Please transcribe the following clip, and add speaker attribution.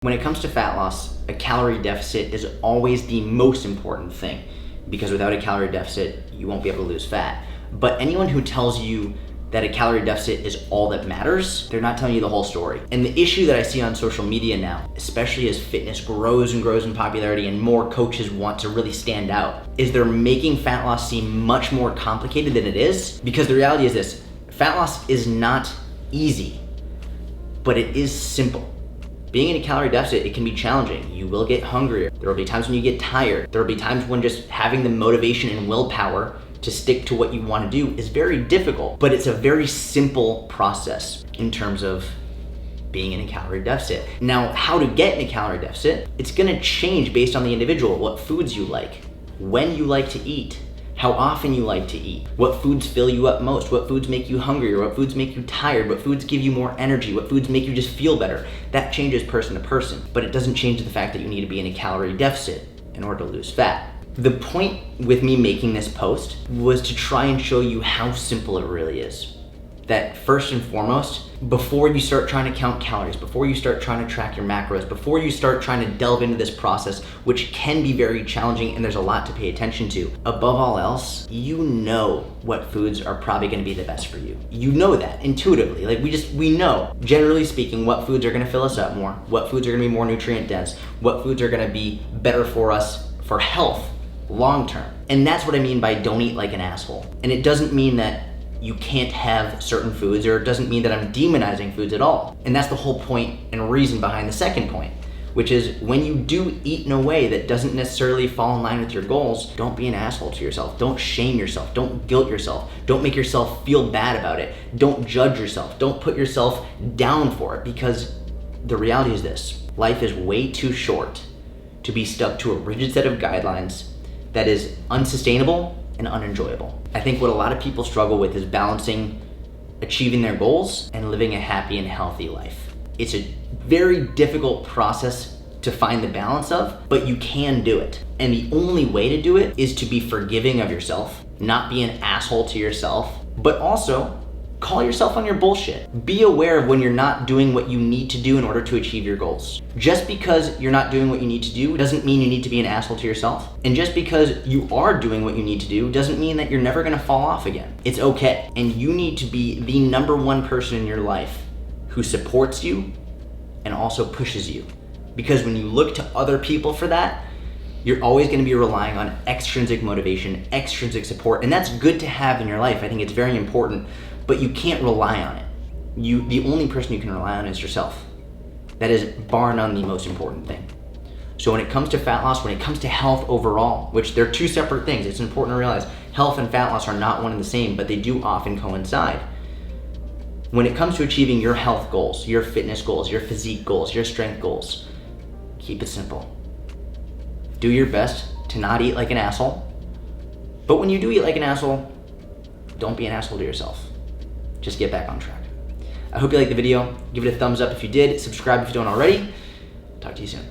Speaker 1: When it comes to fat loss, a calorie deficit is always the most important thing, because without a calorie deficit, you won't be able to lose fat. But anyone who tells you that a calorie deficit is all that matters, they're not telling you the whole story. And the issue that I see on social media now, especially as fitness grows and grows in popularity and more coaches want to really stand out, is they're making fat loss seem much more complicated than it is. Because the reality is this, fat loss is not easy, but it is simple. Being in a calorie deficit, it can be challenging. You will get hungrier. There will be times when you get tired. There will be times when just having the motivation and willpower to stick to what you want to do is very difficult, but it's a very simple process in terms of being in a calorie deficit. Now, how to get in a calorie deficit, it's gonna change based on the individual, what foods you like, when you like to eat, how often you like to eat, what foods fill you up most, what foods make you hungrier, what foods make you tired, what foods give you more energy, what foods make you just feel better. That changes person to person, but it doesn't change the fact that you need to be in a calorie deficit in order to lose fat. The point with me making this post was to try and show you how simple it really is. That first and foremost, before you start trying to count calories, before you start trying to track your macros, before you start trying to delve into this process, which can be very challenging and there's a lot to pay attention to, above all else, you know what foods are probably gonna be the best for you. You know that intuitively. Like we know, generally speaking, what foods are gonna fill us up more, what foods are gonna be more nutrient dense, what foods are gonna be better for us for health long term. And that's what I mean by don't eat like an asshole. And it doesn't mean that you can't have certain foods, or it doesn't mean that I'm demonizing foods at all. And that's the whole point and reason behind the second point, which is when you do eat in a way that doesn't necessarily fall in line with your goals, don't be an asshole to yourself. Don't shame yourself. Don't guilt yourself. Don't make yourself feel bad about it. Don't judge yourself. Don't put yourself down for it, because the reality is this: life is way too short to be stuck to a rigid set of guidelines that is unsustainable and unenjoyable. I think what a lot of people struggle with is balancing achieving their goals and living a happy and healthy life. It's a very difficult process to find the balance of, but you can do it. And the only way to do it is to be forgiving of yourself, not be an asshole to yourself, but also call yourself on your bullshit. Be aware of when you're not doing what you need to do in order to achieve your goals. Just because you're not doing what you need to do doesn't mean you need to be an asshole to yourself. And just because you are doing what you need to do doesn't mean that you're never gonna fall off again. It's okay. And you need to be the number one person in your life who supports you and also pushes you. Because when you look to other people for that, you're always gonna be relying on extrinsic motivation, extrinsic support, and that's good to have in your life. I think it's very important, but you can't rely on it. The only person you can rely on is yourself. That is bar none the most important thing. So when it comes to fat loss, when it comes to health overall, which they're two separate things, it's important to realize health and fat loss are not one and the same, but they do often coincide. When it comes to achieving your health goals, your fitness goals, your physique goals, your strength goals, keep it simple. Do your best to not eat like an asshole, but when you do eat like an asshole, don't be an asshole to yourself. Just get back on track. I hope you liked the video. Give it a thumbs up if you did. Subscribe if you don't already. Talk to you soon.